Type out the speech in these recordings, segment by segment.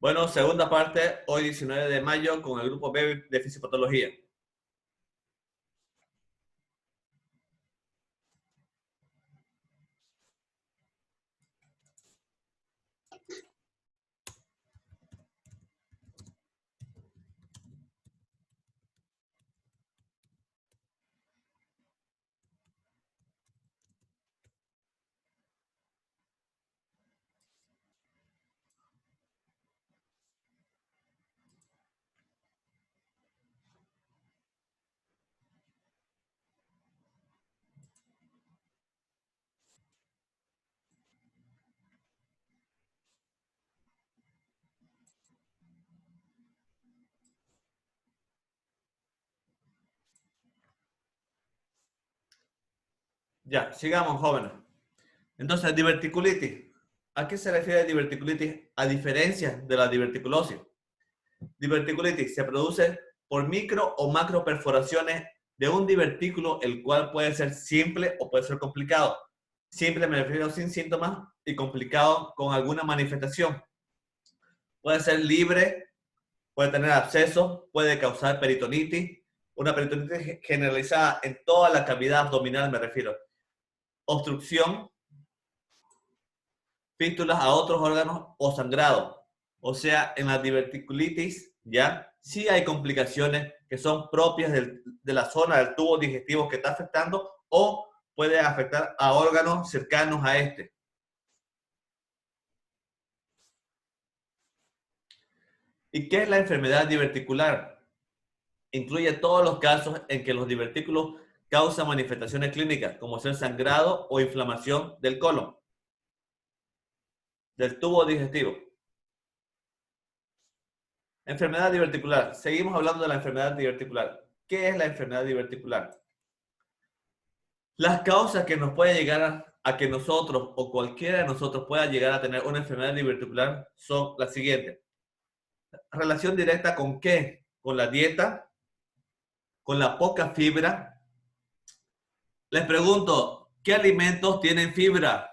Bueno, segunda parte, hoy 19 de mayo, con el grupo B de Fisiopatología. Ya, sigamos, jóvenes. Entonces, diverticulitis. ¿A qué se refiere diverticulitis a diferencia de la diverticulosis? Diverticulitis se produce por micro o macro perforaciones de un divertículo, el cual puede ser simple o puede ser complicado. Simple me refiero sin síntomas y complicado con alguna manifestación. Puede ser libre, puede tener abscesos, puede causar peritonitis, una peritonitis generalizada en toda la cavidad abdominal me refiero. Obstrucción, fístulas a otros órganos o sangrado. O sea, en la diverticulitis, ya, sí hay complicaciones que son propias de la zona del tubo digestivo que está afectando o puede afectar a órganos cercanos a este. ¿Y qué es la enfermedad diverticular? Incluye todos los casos en que los divertículos causan manifestaciones clínicas, como ser sangrado o inflamación del colon, del tubo digestivo. Enfermedad diverticular. Seguimos hablando de la enfermedad diverticular. ¿Qué es la enfermedad diverticular? Las causas que nos pueden llegar a que nosotros o cualquiera de nosotros pueda llegar a tener una enfermedad diverticular son las siguientes. Relación directa con qué? Con la dieta, con la poca fibra. Les pregunto, ¿qué alimentos tienen fibra?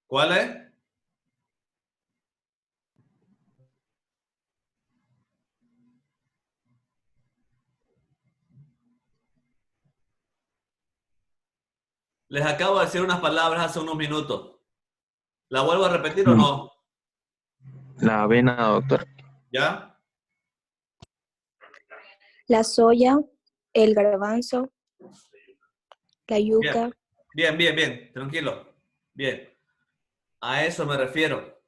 ¿Cuál es? Les acabo de decir unas palabras hace unos minutos. ¿La vuelvo a repetir o no? La avena, doctor. ¿Ya? La soya, el garbanzo, la Bien, yuca. bien, tranquilo. Bien, a eso me refiero.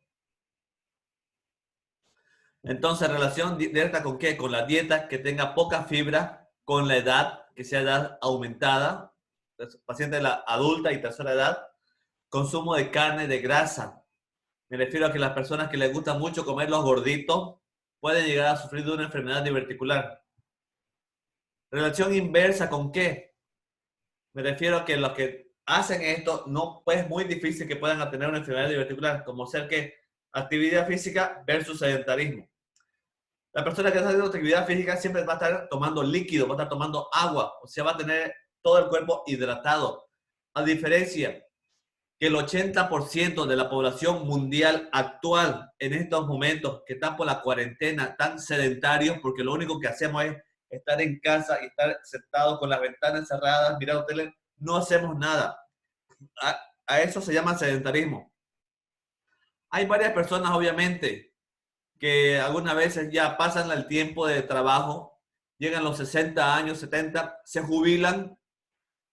Entonces, relación directa con qué? Con la dieta que tenga poca fibra, con la edad, que sea edad aumentada, paciente de la adulta y tercera edad, consumo de carne, de grasa. Me refiero a que las personas que les gusta mucho comer los gorditos pueden llegar a sufrir de una enfermedad diverticular. Relación inversa con qué? Me refiero a que los que hacen esto no pues, es muy difícil que puedan tener una enfermedad diverticular, como ser que actividad física versus sedentarismo. La persona que está haciendo actividad física siempre va a estar tomando líquido, va a estar tomando agua, o sea, va a tener todo el cuerpo hidratado. A diferencia que el 80% de la población mundial actual en estos momentos que están por la cuarentena, están sedentarios porque lo único que hacemos es estar en casa y estar sentados con las ventanas cerradas, mirando tele, no hacemos nada. A eso se llama sedentarismo. Hay varias personas, obviamente, que algunas veces ya pasan el tiempo de trabajo, llegan los 60 años, 70, se jubilan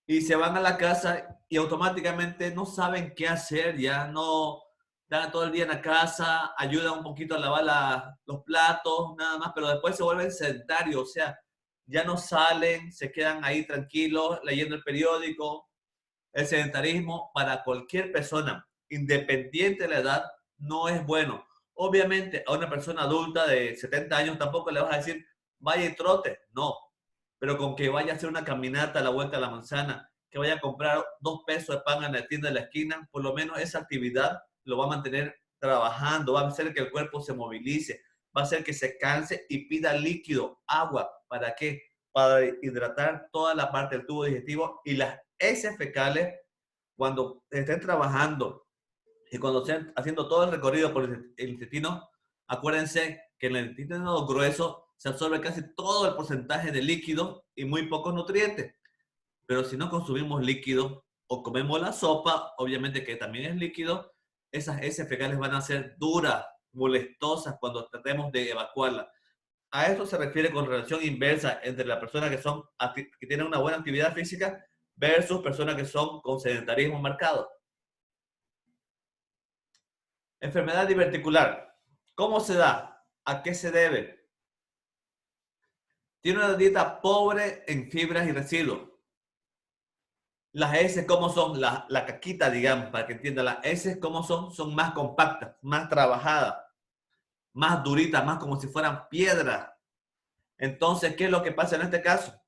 y se van a la casa y automáticamente no saben qué hacer, ya no están todo el día en la casa, ayudan un poquito a lavar los platos, nada más, pero después se vuelven sedentarios, o sea, ya no salen, se quedan ahí tranquilos leyendo el periódico. El sedentarismo para cualquier persona, independiente de la edad, no es bueno. Obviamente, a una persona adulta de 70 años tampoco le vas a decir, vaya y trote, no. Pero con que vaya a hacer una caminata a la vuelta de la manzana, que vaya a comprar 2 pesos de pan en la tienda de la esquina, por lo menos esa actividad lo va a mantener trabajando, va a hacer que el cuerpo se movilice, va a hacer que se canse y pida líquido, agua. ¿Para qué? Para hidratar toda la parte del tubo digestivo y las heces fecales cuando estén trabajando y cuando estén haciendo todo el recorrido por el intestino. Acuérdense que en el intestino grueso se absorbe casi todo el porcentaje de líquido y muy pocos nutrientes. Pero si no consumimos líquido o comemos la sopa, obviamente que también es líquido, esas heces fecales van a ser duras, molestosas cuando tratemos de evacuarla. A esto se refiere con relación inversa entre las personas que tienen una buena actividad física versus personas que son con sedentarismo marcado. Enfermedad diverticular. ¿Cómo se da? ¿A qué se debe? Tiene una dieta pobre en fibras y residuos. Las heces, ¿cómo son? La caquita, digamos, para que entiendan. Las heces, ¿cómo son? Son más compactas, más trabajadas, más duritas, más como si fueran piedras. Entonces, ¿qué es lo que pasa en este caso?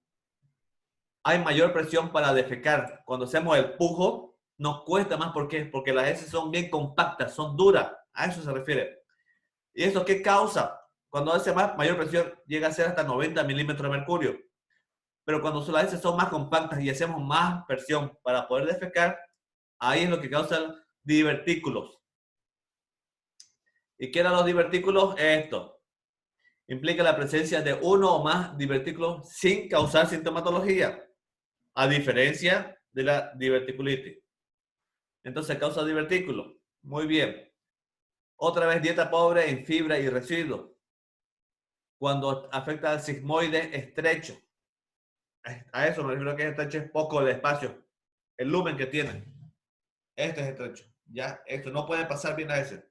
Hay mayor presión para defecar. Cuando hacemos el pujo, nos cuesta más. ¿Por qué? Porque las heces son bien compactas, son duras. A eso se refiere. ¿Y eso qué causa? Cuando hace mayor presión, llega a ser hasta 90 milímetros de mercurio. Pero cuando las heces son más compactas y hacemos más presión para poder defecar, ahí es lo que causa divertículos. ¿Y qué eran los divertículos? Esto. Implica la presencia de uno o más divertículos sin causar sintomatología, a diferencia de la diverticulitis. Entonces causa divertículos. Muy bien. Otra vez, dieta pobre en fibra y residuos. Cuando afecta al sigmoide estrecho. A eso me refiero, que es estrecho, es poco el espacio, el lumen que tiene. Este es estrecho. Ya, esto no puede pasar bien a ese.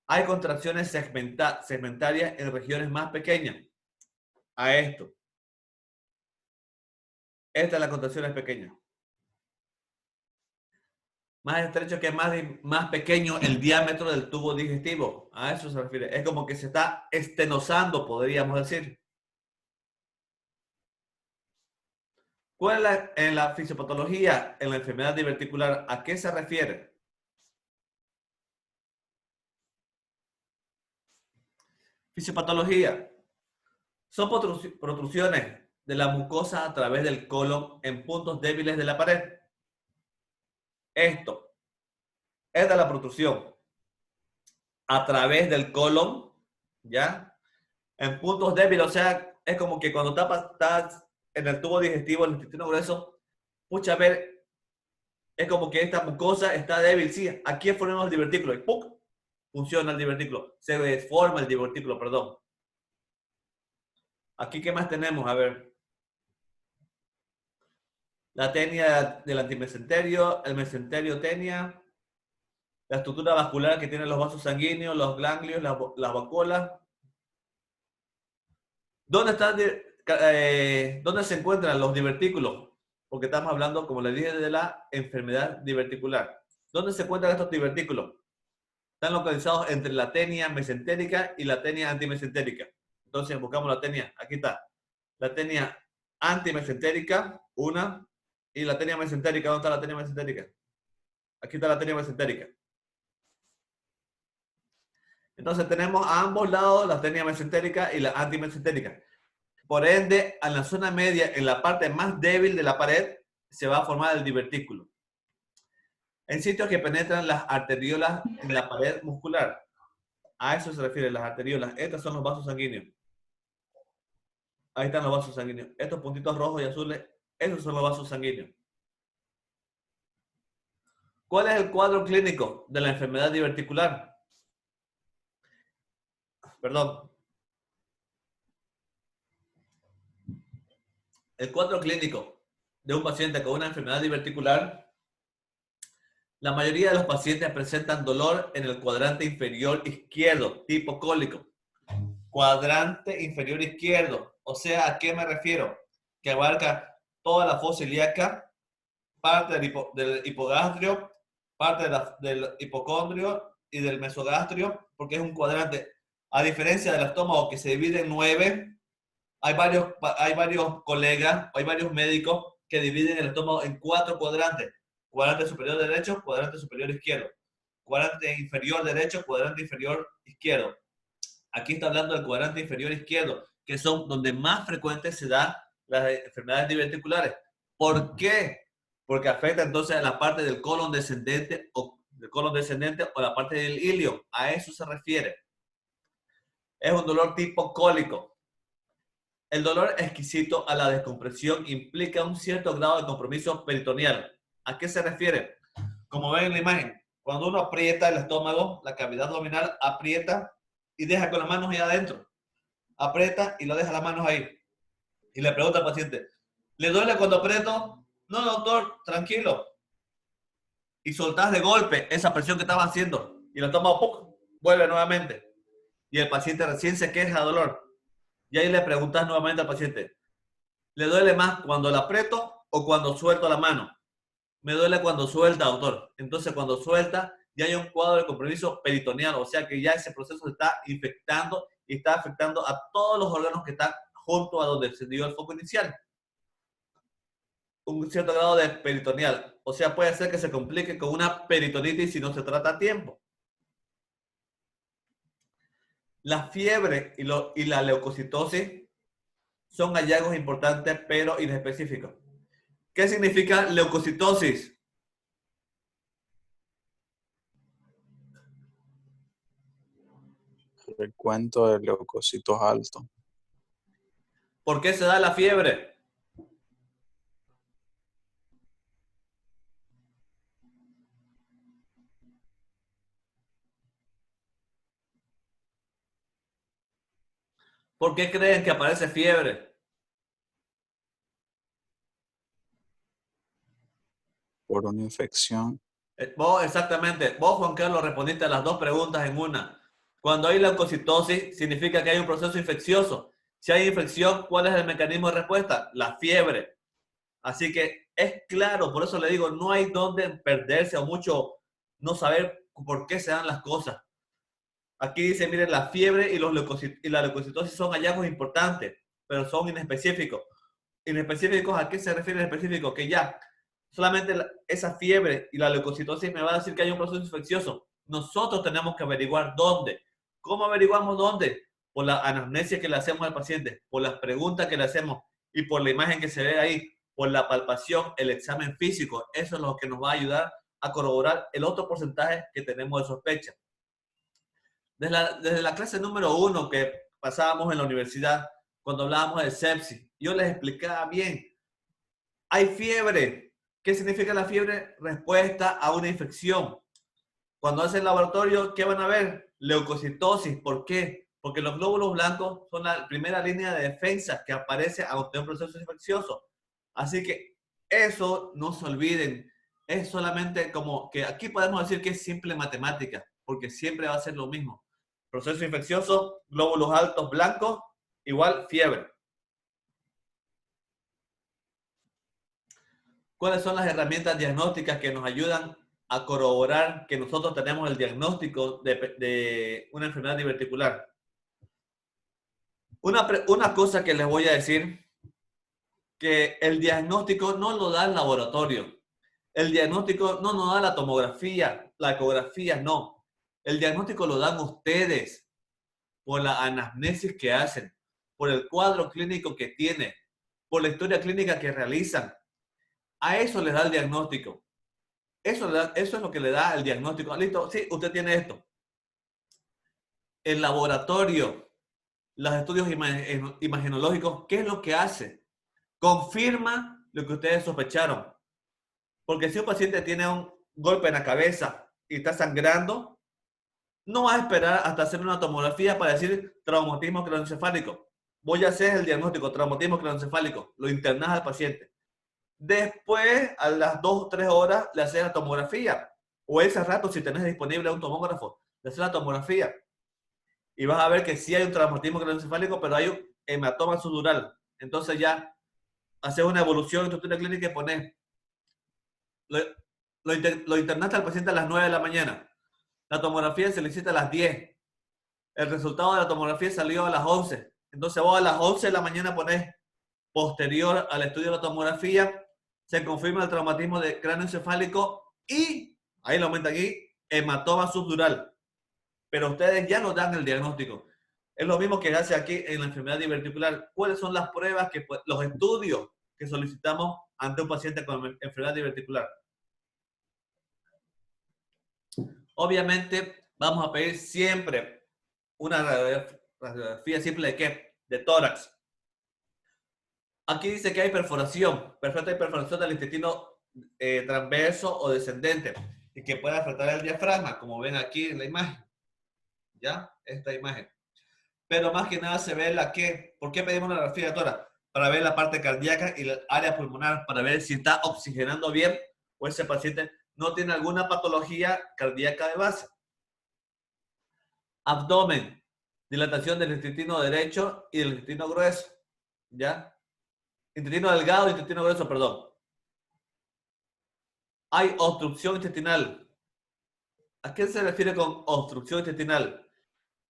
Hay contracciones segmentarias en regiones más pequeñas. A esto. Esta es la contracción pequeña. Más estrecho que más pequeño el diámetro del tubo digestivo. A eso se refiere. Es como que se está estenosando, podríamos decir. ¿Cuál es en la fisiopatología, en la enfermedad diverticular? ¿A qué se refiere? Fisiopatología. Son protrusiones de la mucosa a través del colon en puntos débiles de la pared. Esto es de la protrusión a través del colon, ¿ya? En puntos débiles, o sea, es como que cuando estás en el tubo digestivo, en el intestino grueso, pucha, a ver, es como que esta mucosa está débil, sí, aquí formamos el divertículo y ¡pum! Funciona el divertículo, se deforma el divertículo, perdón. Aquí, ¿qué más tenemos? A ver. La tenia del antimesenterio, el mesenterio tenia, la estructura vascular que tienen los vasos sanguíneos, los ganglios, las vacuolas. ¿Dónde se encuentran los divertículos? Porque estamos hablando, como les dije, de la enfermedad diverticular. ¿Dónde se encuentran estos divertículos? Están localizados entre la tenia mesentérica y la tenia antimesentérica. Entonces buscamos la tenia. Aquí está. La tenia antimesentérica, una. Y la tenia mesentérica. ¿Dónde está la tenia mesentérica? Aquí está la tenia mesentérica. Entonces tenemos a ambos lados la tenia mesentérica y la antimesentérica. Por ende, en la zona media, en la parte más débil de la pared, se va a formar el divertículo. En sitios que penetran las arteriolas en la pared muscular. A eso se refiere las arteriolas. Estos son los vasos sanguíneos. Ahí están los vasos sanguíneos. Estos puntitos rojos y azules, esos son los vasos sanguíneos. ¿Cuál es el cuadro clínico de la enfermedad diverticular? Perdón. El cuadro clínico de un paciente con una enfermedad diverticular, la mayoría de los pacientes presentan dolor en el cuadrante inferior izquierdo, tipo cólico. Cuadrante inferior izquierdo. O sea, ¿a qué me refiero? Que abarca toda la fosa ilíaca, parte del hipogastrio, parte del hipocondrio y del mesogastrio, porque es un cuadrante. A diferencia del estómago, que se divide en 9, hay varios colegas, hay varios médicos que dividen el estómago en 4 cuadrantes. Cuadrante superior derecho, cuadrante superior izquierdo. Cuadrante inferior derecho, cuadrante inferior izquierdo. Aquí está hablando del cuadrante inferior izquierdo, que son donde más frecuentes se dan las enfermedades diverticulares. ¿Por qué? Porque afecta entonces a la parte del colon descendente o la parte del ilio. A eso se refiere. Es un dolor tipo cólico. El dolor exquisito a la descompresión implica un cierto grado de compromiso peritoneal. ¿A qué se refiere? Como ven en la imagen, cuando uno aprieta el estómago, la cavidad abdominal aprieta y deja con las manos ahí adentro. Aprieta y lo deja las manos ahí. Y le pregunta al paciente, ¿le duele cuando aprieto? No, doctor, tranquilo. Y soltás de golpe esa presión que estaba haciendo y el estómago ¡pum! Vuelve nuevamente. Y el paciente recién se queja de dolor. Y ahí le preguntas nuevamente al paciente, ¿le duele más cuando la aprieto o cuando suelto la mano? Me duele cuando suelta, doctor. Entonces, cuando suelta, ya hay un cuadro de compromiso peritoneal, o sea que ya ese proceso se está infectando y está afectando a todos los órganos que están junto a donde se dio el foco inicial. Un cierto grado de peritoneal. O sea, puede ser que se complique con una peritonitis si no se trata a tiempo. La fiebre y la leucocitosis son hallazgos importantes pero inespecíficos. ¿Qué significa leucocitosis? Recuento de leucocitos alto. ¿Por qué se da la fiebre? ¿Por qué creen que aparece fiebre? Por una infección. Vos, exactamente. Vos, Juan Carlos, respondiste a las dos preguntas en una. Cuando hay leucocitosis, significa que hay un proceso infeccioso. Si hay infección, ¿cuál es el mecanismo de respuesta? La fiebre. Así que es claro, por eso le digo, no hay donde perderse o mucho no saber por qué se dan las cosas. Aquí dice, miren, la fiebre y la leucocitosis son hallazgos importantes, pero son inespecíficos. ¿Inespecíficos a qué se refiere en específico? Que ya solamente esa fiebre y la leucocitosis me va a decir que hay un proceso infeccioso. Nosotros tenemos que averiguar dónde. ¿Cómo averiguamos dónde? Por la anamnesia que le hacemos al paciente, por las preguntas que le hacemos y por la imagen que se ve ahí, por la palpación, el examen físico. Eso es lo que nos va a ayudar a corroborar el otro porcentaje que tenemos de sospecha. Desde la clase número 1 que pasábamos en la universidad, cuando hablábamos de sepsis, yo les explicaba bien. Hay fiebre. ¿Qué significa la fiebre? Respuesta a una infección. Cuando hacen laboratorio, ¿qué van a ver? Leucocitosis. ¿Por qué? Porque los glóbulos blancos son la primera línea de defensa que aparece ante un proceso infeccioso. Así que eso no se olviden. Es solamente como que aquí podemos decir que es simple matemática, porque siempre va a ser lo mismo. Proceso infeccioso, glóbulos altos blancos, igual fiebre. ¿Cuáles son las herramientas diagnósticas que nos ayudan a corroborar que nosotros tenemos el diagnóstico de una enfermedad diverticular? Una cosa que les voy a decir, que el diagnóstico no lo da el laboratorio. El diagnóstico no nos da la tomografía, la ecografía, no. El diagnóstico lo dan ustedes por la anamnesis que hacen, por el cuadro clínico que tienen, por la historia clínica que realizan. A eso les da el diagnóstico. Eso es lo que le da el diagnóstico. Listo, sí, usted tiene esto. El laboratorio, los estudios imagenológicos, ¿qué es lo que hace? Confirma lo que ustedes sospecharon. Porque si un paciente tiene un golpe en la cabeza y está sangrando, no va a esperar hasta hacer una tomografía para decir traumatismo craneoencefálico. Voy a hacer el diagnóstico, traumatismo craneoencefálico. Lo internas al paciente. Después, a las 2 o 3 horas, le haces la tomografía. O ese rato, si tenés disponible un tomógrafo, le haces la tomografía. Y vas a ver que sí hay un traumatismo craneoencefálico, pero hay un hematoma subdural. Entonces ya haces una evolución en tu historia clínica y pones, lo internaste al paciente a las 9 de la mañana. La tomografía se le hiciste a las 10. El resultado de la tomografía salió a las 11. Entonces vos a las 11 de la mañana pones posterior al estudio de la tomografía, se confirma el traumatismo de craneoencefálico y, ahí lo aumenta aquí, hematoma subdural. Pero ustedes ya nos dan el diagnóstico. Es lo mismo que hace aquí en la enfermedad diverticular. ¿Cuáles son las pruebas, los estudios que solicitamos ante un paciente con enfermedad diverticular? Obviamente, vamos a pedir siempre una radiografía simple de ¿qué? De tórax. Aquí dice que hay perforación. Perfecta, hay perforación del intestino transverso o descendente y que puede afectar el diafragma, como ven aquí en la imagen. ¿Ya? Esta imagen. Pero más que nada se ve la que. ¿Por qué pedimos una radiografía de tórax? Para ver la parte cardíaca y el área pulmonar, para ver si está oxigenando bien o ese paciente no tiene alguna patología cardíaca de base. Abdomen, dilatación del intestino derecho y del intestino grueso. ¿Ya? Intestino delgado y intestino grueso, perdón. Hay obstrucción intestinal. ¿A qué se refiere con obstrucción intestinal?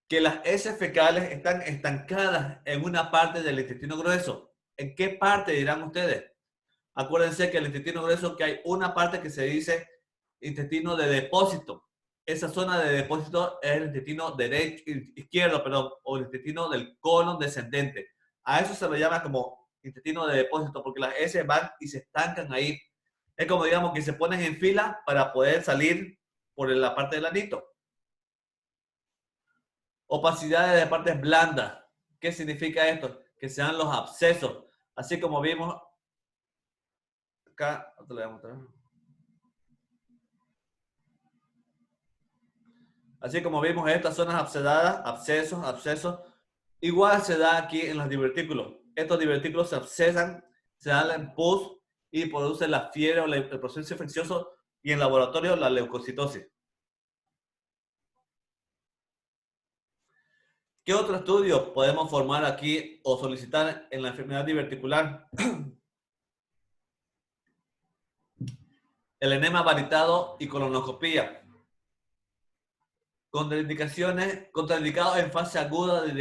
Que las heces fecales están estancadas en una parte del intestino grueso. ¿En qué parte dirán ustedes? Acuérdense que el intestino grueso, que hay una parte que se dice intestino de depósito. Esa zona de depósito es el intestino derecho, izquierdo, perdón, o el intestino del colon descendente. A eso se lo llama como intestino de depósito, porque las heces van y se estancan ahí. Es como, digamos, que se ponen en fila para poder salir por la parte del anito. Opacidad de partes blandas. ¿Qué significa esto? Que sean los abscesos. Así como vimos acá, te lo voy a mostrar. Así como vimos estas zonas abscedadas, abscesos, igual se da aquí en los divertículos. Estos divertículos se abscesan, se dan el pus y produce la fiebre o el proceso infeccioso y en laboratorio la leucocitosis. ¿Qué otro estudio podemos formar aquí o solicitar en la enfermedad diverticular? El enema variado y colonoscopía. Contraindicados en fase aguda de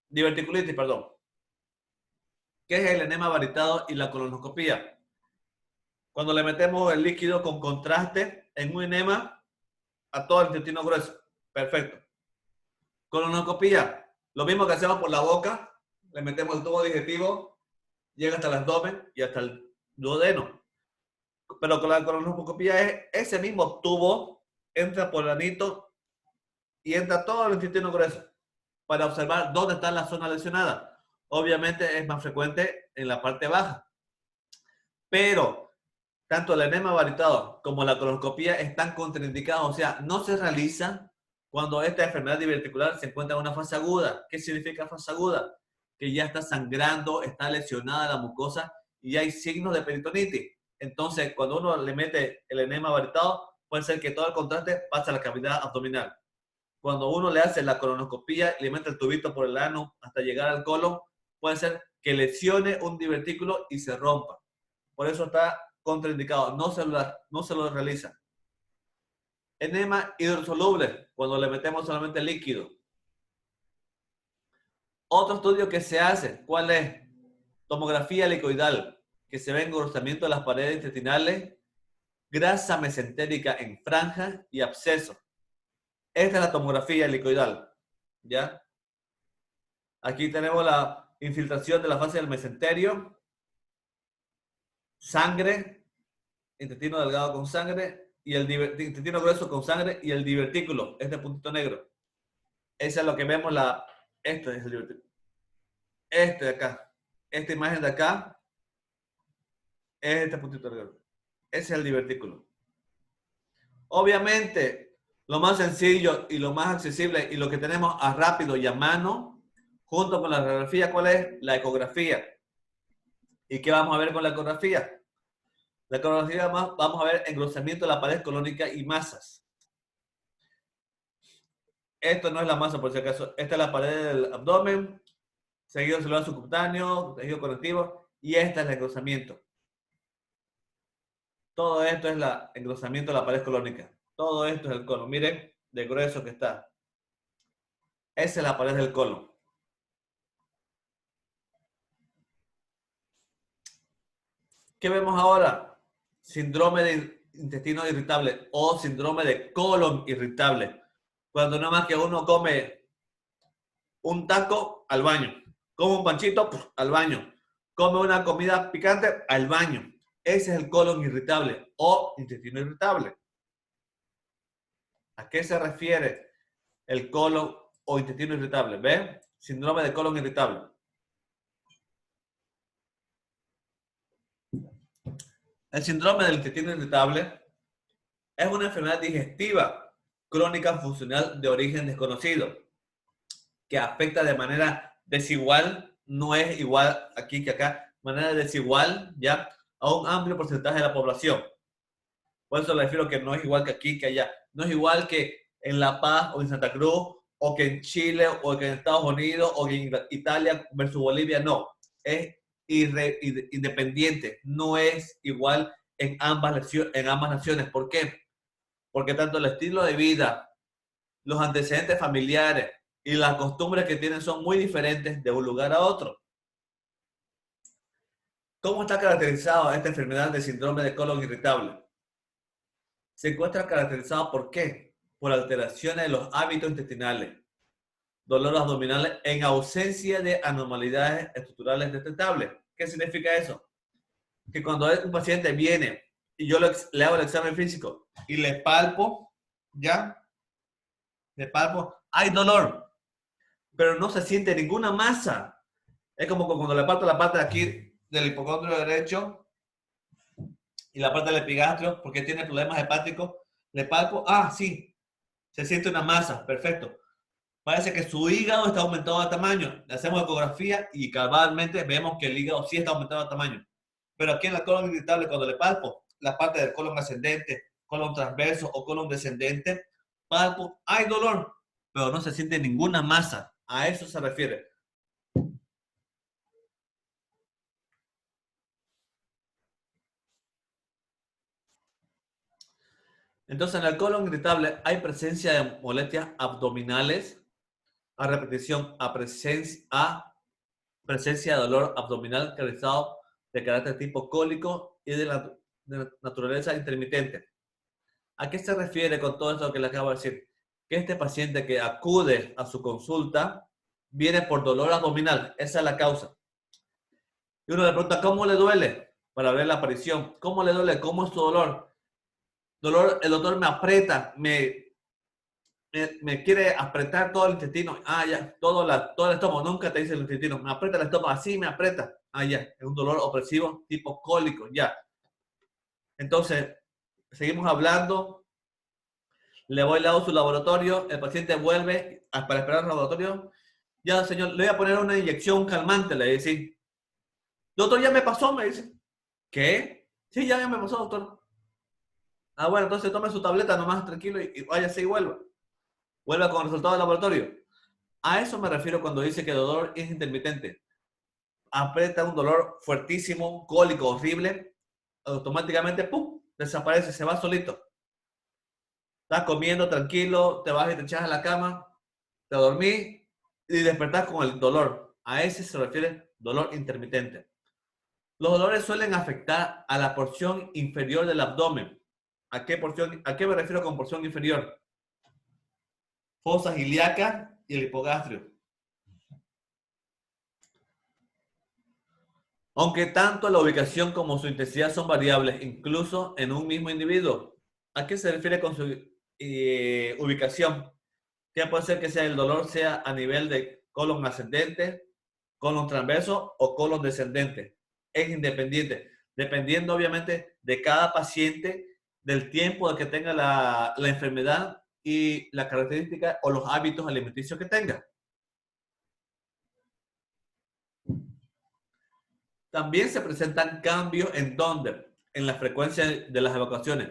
diverticulitis, perdón. ¿Qué es el enema variado y la colonoscopía? Cuando le metemos el líquido con contraste en un enema a todo el intestino grueso. Perfecto. Colonoscopía, lo mismo que hacemos por la boca, le metemos el tubo digestivo, llega hasta el abdomen y hasta el duodeno. Pero con la colonoscopía es ese mismo tubo, entra por el anito y entra todo el intestino grueso para observar dónde está la zona lesionada. Obviamente es más frecuente en la parte baja. Pero tanto el enema variado como la colonoscopía están contraindicados, o sea, no se realizan cuando esta enfermedad diverticular se encuentra en una fase aguda. ¿Qué significa fase aguda? Que ya está sangrando, está lesionada la mucosa y hay signos de peritonitis. Entonces, cuando uno le mete el enema variado, puede ser que todo el contraste pase a la cavidad abdominal. Cuando uno le hace la colonoscopía y le mete el tubito por el ano hasta llegar al colon, puede ser que lesione un divertículo y se rompa. Por eso está contraindicado, no se lo realiza. Enema hidrosoluble, cuando le metemos solamente líquido. Otro estudio que se hace, ¿cuál es? Tomografía helicoidal, que se ve engrosamiento de las paredes intestinales, grasa mesentérica en franjas y abscesos. Esta es la tomografía helicoidal, ¿ya? Aquí tenemos la infiltración de la fase del mesenterio, sangre, intestino delgado con sangre, y el intestino grueso con sangre y el divertículo, este puntito negro. Ese es lo que vemos, este es el divertículo. Este de acá, esta imagen de acá, es este puntito negro. Ese es el divertículo. Obviamente, lo más sencillo y lo más accesible y lo que tenemos a rápido y a mano, junto con la radiografía, ¿cuál es? La ecografía. ¿Y qué vamos a ver con la ecografía? La ecografía vamos a ver engrosamiento de la pared colónica y masas. Esto no es la masa, por si acaso. Esta es la pared del abdomen, seguido celular subcutáneo, tejido conectivo, y este es el engrosamiento. Todo esto es el engrosamiento de la pared colónica. Todo esto es el colon. Miren de grueso que está. Esa es la pared del colon. ¿Qué vemos ahora? Síndrome de intestino irritable o síndrome de colon irritable. Cuando nada más que uno come un taco, al baño. Come un panchito, al baño. Come una comida picante, al baño. Ese es el colon irritable o intestino irritable. ¿A qué se refiere el colon o intestino irritable? ¿Ven? Síndrome de colon irritable. El síndrome del intestino irritable es una enfermedad digestiva crónica funcional de origen desconocido que afecta de manera desigual, no es igual aquí que acá, de manera desigual ya a un amplio porcentaje de la población. Por eso le refiero que no es igual que aquí que allá. No es igual que en La Paz o en Santa Cruz o que en Chile o que en Estados Unidos o que en Italia versus Bolivia. No, es independiente. No es igual en ambas naciones. ¿Por qué? Porque tanto el estilo de vida, los antecedentes familiares y las costumbres que tienen son muy diferentes de un lugar a otro. ¿Cómo está caracterizada esta enfermedad de síndrome de colon irritable? Se encuentra caracterizado ¿por qué? Por alteraciones de los hábitos intestinales, dolor abdominal en ausencia de anormalidades estructurales detectables. ¿Qué significa eso? Que cuando un paciente viene y yo le hago el examen físico y le palpo, ¿ya? Le palpo, hay dolor, pero no se siente ninguna masa. Es como cuando le parto la parte de aquí del hipocondrio derecho y la parte del epigastrio porque tiene problemas hepáticos, le palpo, sí, se siente una masa, perfecto. Parece que su hígado está aumentado de tamaño. Le hacemos ecografía y cabalmente vemos que el hígado sí está aumentado de tamaño. Pero aquí en la colon irritable, cuando le palpo la parte del colon ascendente, colon transverso o colon descendente, palpo, hay dolor, pero no se siente ninguna masa. A eso se refiere. Entonces, en el colon irritable hay presencia de molestias abdominales, a repetición, a presencia de dolor abdominal caracterizado de carácter tipo cólico y de naturaleza intermitente. ¿A qué se refiere con todo esto que le acabo de decir? Que este paciente que acude a su consulta viene por dolor abdominal. Esa es la causa. Y uno le pregunta, ¿cómo le duele? Para ver la aparición. ¿Cómo le duele? ¿Cómo es su dolor? El doctor me aprieta, me quiere apretar todo el intestino. Ya, todo el estómago. Nunca te dice el intestino. Me aprieta el estómago, así me aprieta. Ya, es un dolor opresivo tipo cólico, ya. Entonces, seguimos hablando. Le voy a dar su laboratorio. El paciente vuelve para esperar el laboratorio. Ya, señor, le voy a poner una inyección calmante, le dice. Doctor, ya me pasó, me dice. ¿Qué? Sí, ya me pasó, doctor. Bueno, entonces tome su tableta nomás tranquilo y váyase y vuelva. Vuelva con el resultado del laboratorio. A eso me refiero cuando dice que el dolor es intermitente. Aprieta un dolor fuertísimo, cólico, horrible, automáticamente, ¡pum!, desaparece, se va solito. Estás comiendo tranquilo, te vas y te echas a la cama, te dormís y despertás con el dolor. A ese se refiere dolor intermitente. Los dolores suelen afectar a la porción inferior del abdomen. ¿A qué me refiero con porción inferior? Fosas ilíacas y el hipogastrio. Aunque tanto la ubicación como su intensidad son variables, incluso en un mismo individuo. ¿A qué se refiere con su ubicación? Que puede ser que el dolor sea a nivel de colon ascendente, colon transverso o colon descendente. Es independiente, dependiendo obviamente de cada paciente, del tiempo que tenga la enfermedad y la característica o los hábitos alimenticios que tenga. También se presentan cambios en la frecuencia de las evacuaciones.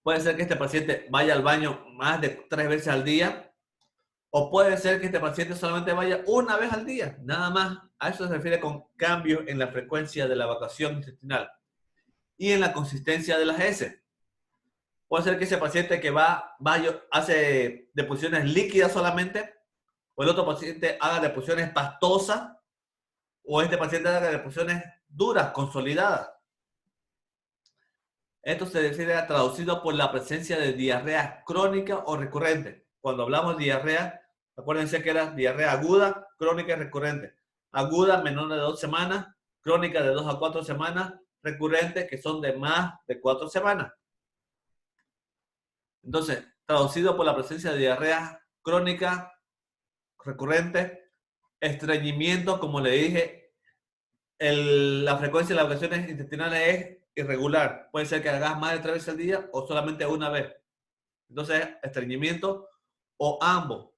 Puede ser que este paciente vaya al baño más de 3 veces al día, o puede ser que este paciente solamente vaya una vez al día, nada más. A eso se refiere con cambios en la frecuencia de la evacuación intestinal y en la consistencia de las heces. Puede ser que ese paciente que hace deposiciones líquidas solamente, o el otro paciente haga deposiciones pastosas, o este paciente haga deposiciones duras, consolidadas. Esto se refiere a traducido por la presencia de diarrea crónica o recurrente. Cuando hablamos de diarrea, Acuérdense que era diarrea aguda, crónica y recurrente. Aguda, menor de 2 semanas, crónica de 2 a 4 semanas, recurrente, que son de más de 4 semanas. Entonces, traducido por la presencia de diarrea crónica, recurrente, estreñimiento, como le dije, la frecuencia de las evacuaciones intestinales es irregular. Puede ser que hagas más de 3 veces al día o solamente una vez. Entonces, estreñimiento o ambos,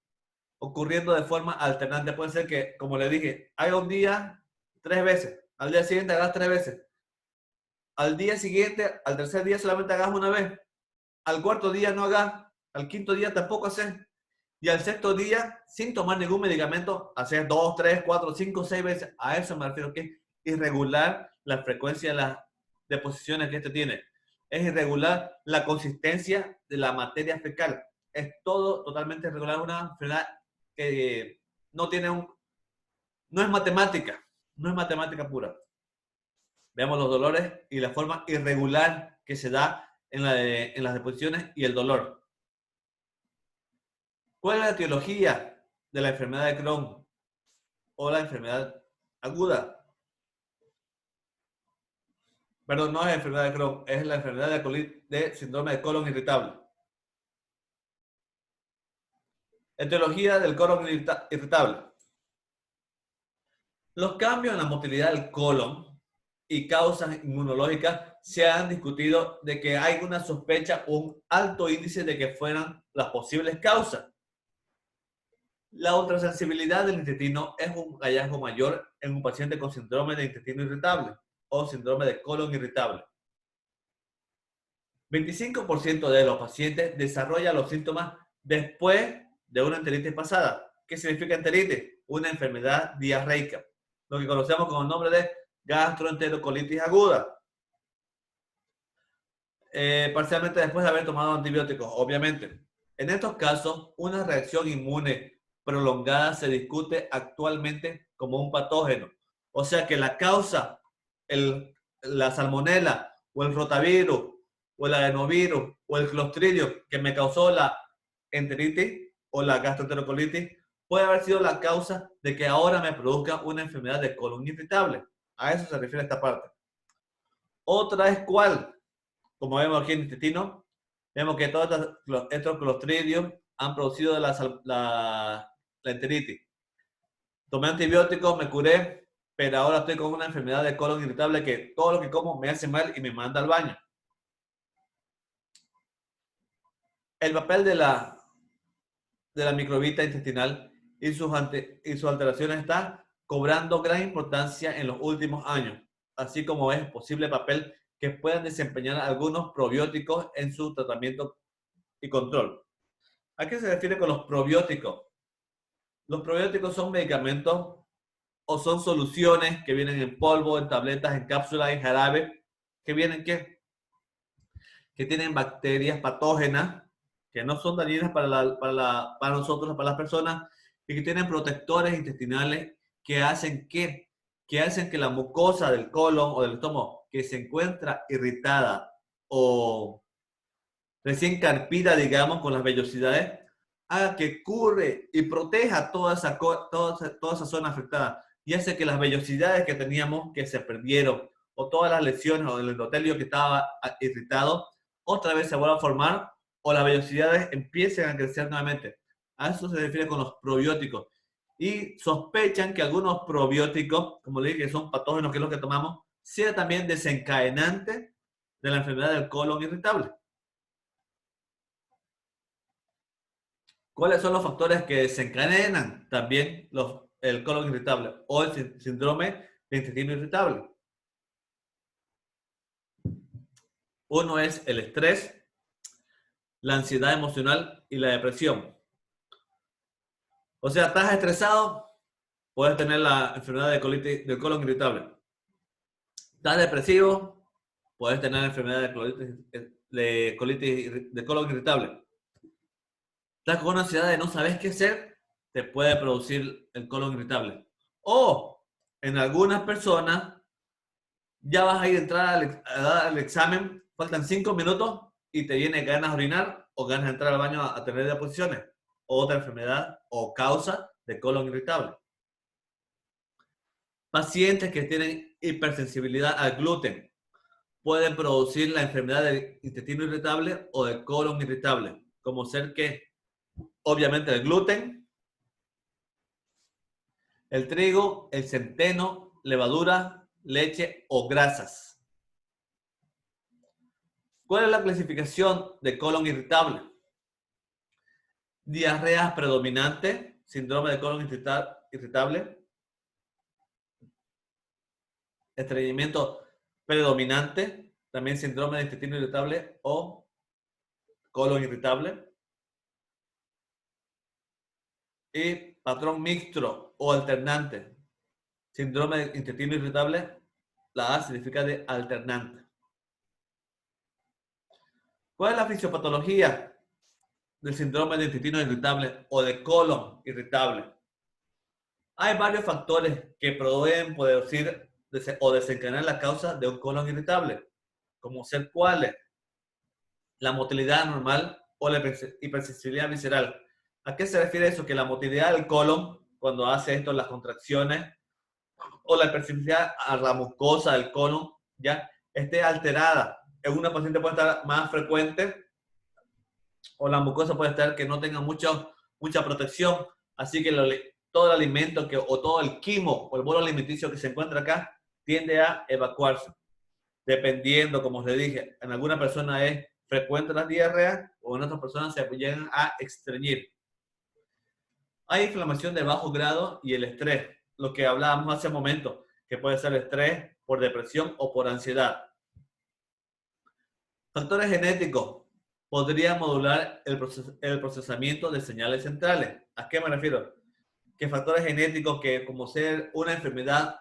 ocurriendo de forma alternante. Puede ser que, como le dije, haga un día 3 veces, al día siguiente hagas 3 veces, al día siguiente, al tercer día solamente hagas una vez, al cuarto día no hagas, al quinto día tampoco haces, y al sexto día, sin tomar ningún medicamento, haces 2, 3, 4, 5, 6 veces. A eso me refiero, que es irregular la frecuencia de las deposiciones que este tiene. Es irregular la consistencia de la materia fecal. Es todo totalmente irregular, una enfermedad que no tiene no es matemática pura. Veamos los dolores y la forma irregular que se da en las deposiciones y el dolor. ¿Cuál es la etiología de la enfermedad de Crohn o la enfermedad aguda? Perdón, no es la enfermedad de Crohn, es la enfermedad de síndrome de colon irritable. Etiología del colon irritable. Los cambios en la motilidad del colon y causas inmunológicas se han discutido de que hay una sospecha o un alto índice de que fueran las posibles causas. La ultrasensibilidad del intestino es un hallazgo mayor en un paciente con síndrome de intestino irritable o síndrome de colon irritable. 25% de los pacientes desarrollan los síntomas después de una enteritis pasada. ¿Qué significa enteritis? Una enfermedad diarreica, lo que conocemos con el nombre de gastroenterocolitis aguda. Parcialmente después de haber tomado antibióticos, obviamente. En estos casos, una reacción inmune prolongada se discute actualmente como un patógeno. O sea que la causa, la salmonela o el rotavirus o el adenovirus o el clostridio que me causó la enteritis o la gastroenterocolitis puede haber sido la causa de que ahora me produzca una enfermedad de colon irritable. A eso se refiere esta parte. Otra es cuál. Como vemos aquí en el intestino, vemos que todos estos clostridios han producido la enteritis. Tomé antibióticos, me curé, pero ahora estoy con una enfermedad de colon irritable que todo lo que como me hace mal y me manda al baño. El papel de la microbiota intestinal y sus alteraciones está cobrando gran importancia en los últimos años, así como es posible papel que puedan desempeñar algunos probióticos en su tratamiento y control. ¿A qué se refiere con los probióticos? Los probióticos son medicamentos o son soluciones que vienen en polvo, en tabletas, en cápsulas, en jarabe, que vienen que tienen bacterias patógenas que no son dañinas para nosotros, para las personas, y que tienen protectores intestinales que hacen que la mucosa del colon o del estómago que se encuentra irritada o recién carpida, digamos, con las vellosidades, haga que cure y proteja toda esa zona afectada y hace que las vellosidades que teníamos que se perdieron o todas las lesiones o el endotelio que estaba irritado otra vez se vuelvan a formar o las vellosidades empiecen a crecer nuevamente. A eso se refiere con los probióticos. Y sospechan que algunos probióticos, como le dije, que son patógenos, que es lo que tomamos, sea también desencadenante de la enfermedad del colon irritable. ¿Cuáles son los factores que desencadenan también el colon irritable o el síndrome de intestino irritable? Uno es el estrés, la ansiedad emocional y la depresión. O sea, estás estresado, puedes tener la enfermedad del colon irritable. Estás depresivo, puedes tener la enfermedad de colon irritable. Estás con una ansiedad de no sabes qué hacer, te puede producir el colon irritable. O en algunas personas ya vas a ir a entrar al examen, faltan 5 minutos y te viene ganas de orinar o ganas de entrar al baño a tener deposiciones. otra enfermedad o causa de colon irritable. Pacientes que tienen hipersensibilidad al gluten pueden producir la enfermedad del intestino irritable o del colon irritable, como ser que, obviamente, el gluten, el trigo, el centeno, levadura, leche o grasas. ¿Cuál es la clasificación de colon irritable? Diarrea predominante, síndrome de colon irritable, estreñimiento predominante, también síndrome de intestino irritable o colon irritable, y patrón mixto o alternante, síndrome de intestino irritable, la A significa de alternante. ¿Cuál es la fisiopatología del síndrome de intestino irritable o de colon irritable? Hay varios factores que pueden producir o desencadenar la causa de un colon irritable, como ser cuáles: la motilidad normal o la hipersensibilidad visceral. ¿A qué se refiere eso? Que la motilidad del colon, cuando hace esto, las contracciones, o la hipersensibilidad a la mucosa del colon, ya esté alterada. En una paciente puede estar más frecuente, o la mucosa puede estar que no tenga mucha protección, así que todo el alimento o todo el quimo o el bolo alimenticio que se encuentra acá tiende a evacuarse. Dependiendo, como les dije, en alguna persona es frecuente las diarreas o en otras personas se llegan a estreñir. Hay inflamación de bajo grado y el estrés, lo que hablábamos hace un momento, que puede ser estrés por depresión o por ansiedad. Factores genéticos podrían modular el procesamiento de señales centrales. ¿A qué me refiero? Que factores genéticos que, como ser una enfermedad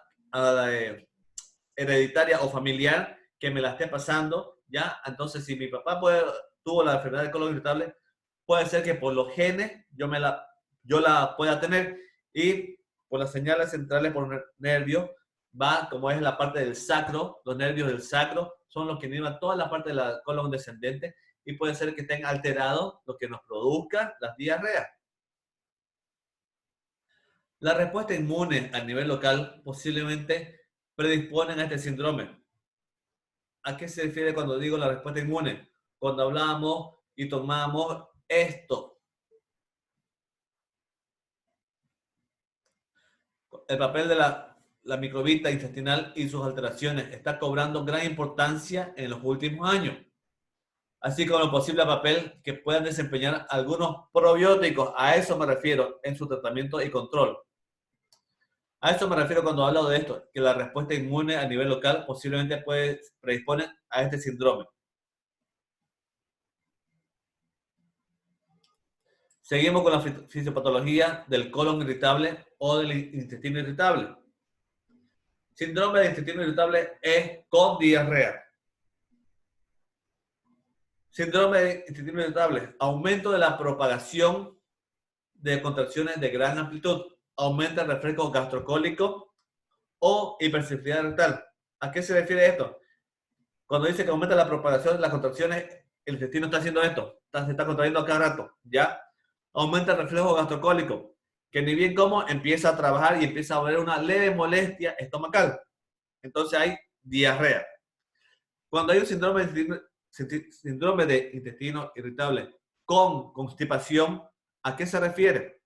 hereditaria o familiar que me la esté pasando, ¿ya? Entonces, si mi papá tuvo la enfermedad de colon irritable, puede ser que por los genes yo la pueda tener, y por las señales centrales, por nervios, va, como es la parte del sacro, los nervios del sacro son los que inhiben toda la parte de la colon descendente, y puede ser que estén alterados, lo que nos produzca las diarreas. La respuesta inmune a nivel local posiblemente predisponen a este síndrome. ¿A qué se refiere cuando digo la respuesta inmune? Cuando hablamos y tomamos esto. El papel de la microbiota intestinal y sus alteraciones está cobrando gran importancia en los últimos años, así como el posible papel que puedan desempeñar algunos probióticos. A eso me refiero en su tratamiento y control. A eso me refiero cuando hablo de esto, que la respuesta inmune a nivel local posiblemente predispone a este síndrome. Seguimos con la fisiopatología del colon irritable o del intestino irritable. Síndrome de intestino irritable es con diarrea. Síndrome de intestino irritable, aumento de la propagación de contracciones de gran amplitud, aumenta el reflejo gastrocólico o hipersensibilidad rectal. ¿A qué se refiere esto? Cuando dice que aumenta la propagación de las contracciones, el intestino está haciendo esto, se está contrayendo a cada rato, ¿ya? Aumenta el reflejo gastrocólico, que ni bien como empieza a trabajar y empieza a haber una leve molestia estomacal. Entonces hay diarrea. Cuando hay un síndrome de intestino irritable con constipación, ¿a qué se refiere?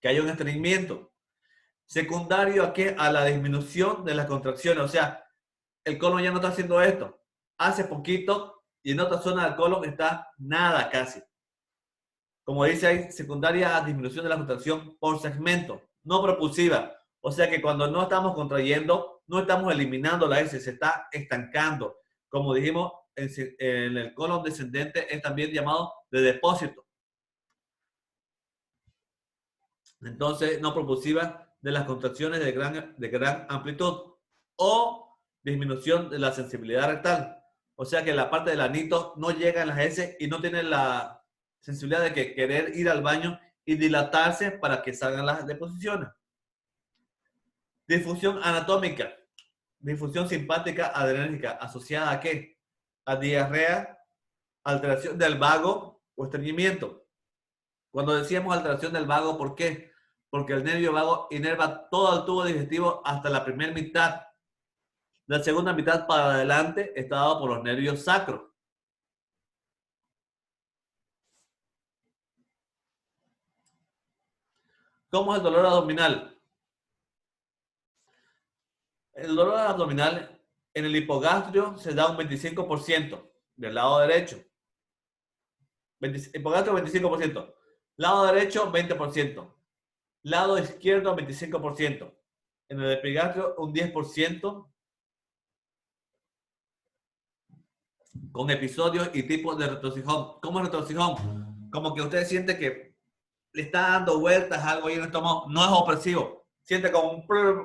Que hay un estreñimiento. Secundario a qué? A la disminución de las contracciones. O sea, el colon ya no está haciendo esto. Hace poquito y en otra zona del colon está nada casi. Como dice ahí, secundaria a disminución de la contracción por segmento, no propulsiva. O sea que cuando no estamos contrayendo, no estamos eliminando la S, se está estancando. Como dijimos, en el colon descendente es también llamado de depósito. Entonces, no propulsiva de las contracciones de gran amplitud o disminución de la sensibilidad rectal. O sea que la parte del anito no llega en las S y no tiene la sensibilidad de querer ir al baño y dilatarse para que salgan las deposiciones. Disfunción anatómica, disfunción simpática adrenérgica, ¿asociada a qué? A diarrea, alteración del vago o estreñimiento. Cuando decíamos alteración del vago, ¿por qué? Porque el nervio vago inerva todo el tubo digestivo hasta la primera mitad. La segunda mitad para adelante está dado por los nervios sacros. ¿Cómo es el dolor abdominal? El dolor abdominal en el hipogastrio se da un 25% del lado derecho. Hipogastrio 25%. Lado derecho 20%. Lado izquierdo 25%. En el epigastrio un 10%. Con episodios y tipos de retorcijón. ¿Cómo es retorcijón? Como que usted siente que le está dando vueltas a algo ahí en el estómago. No es opresivo. Siente como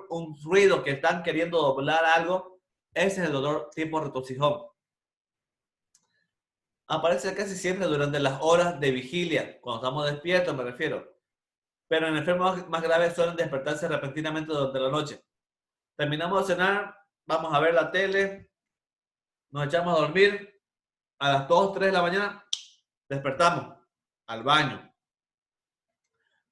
un ruido que están queriendo doblar algo. Ese es el dolor tipo retorcijón. Aparece casi siempre durante las horas de vigilia, cuando estamos despiertos me refiero. Pero en enfermos más graves suelen despertarse repentinamente durante la noche. Terminamos de cenar, vamos a ver la tele, nos echamos a dormir, a las 2, 3 de la mañana despertamos al baño.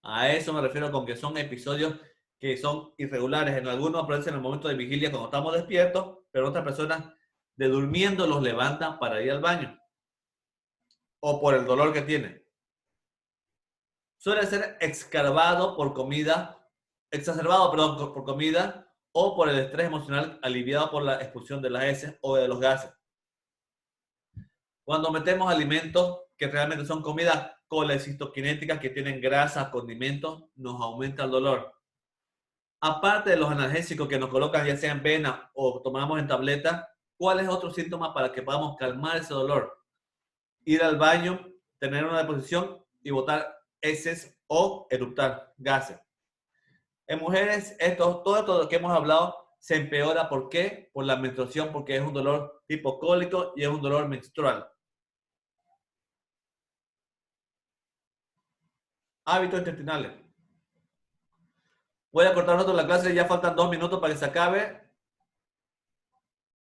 A eso me refiero con que son episodios que son irregulares. En algunos aparecen en el momento de vigilia cuando estamos despiertos, pero otras personas de durmiendo los levantan para ir al baño. O por el dolor que tiene. Suele ser exacerbado por comida o por el estrés emocional aliviado por la expulsión de las heces o de los gases. Cuando metemos alimentos que realmente son comidas colecistoquinéticas que tienen grasas, condimentos, nos aumenta el dolor. Aparte de los analgésicos que nos colocan ya sea en vena o tomamos en tableta, ¿cuál es otro síntoma para que podamos calmar ese dolor? Ir al baño, tener una deposición y botar heces o eructar gases. En mujeres, todo esto que hemos hablado se empeora. ¿Por qué? Por la menstruación, porque es un dolor tipo cólico y es un dolor menstrual. Hábitos intestinales. Voy a cortar nosotros la clase, ya faltan 2 minutos para que se acabe.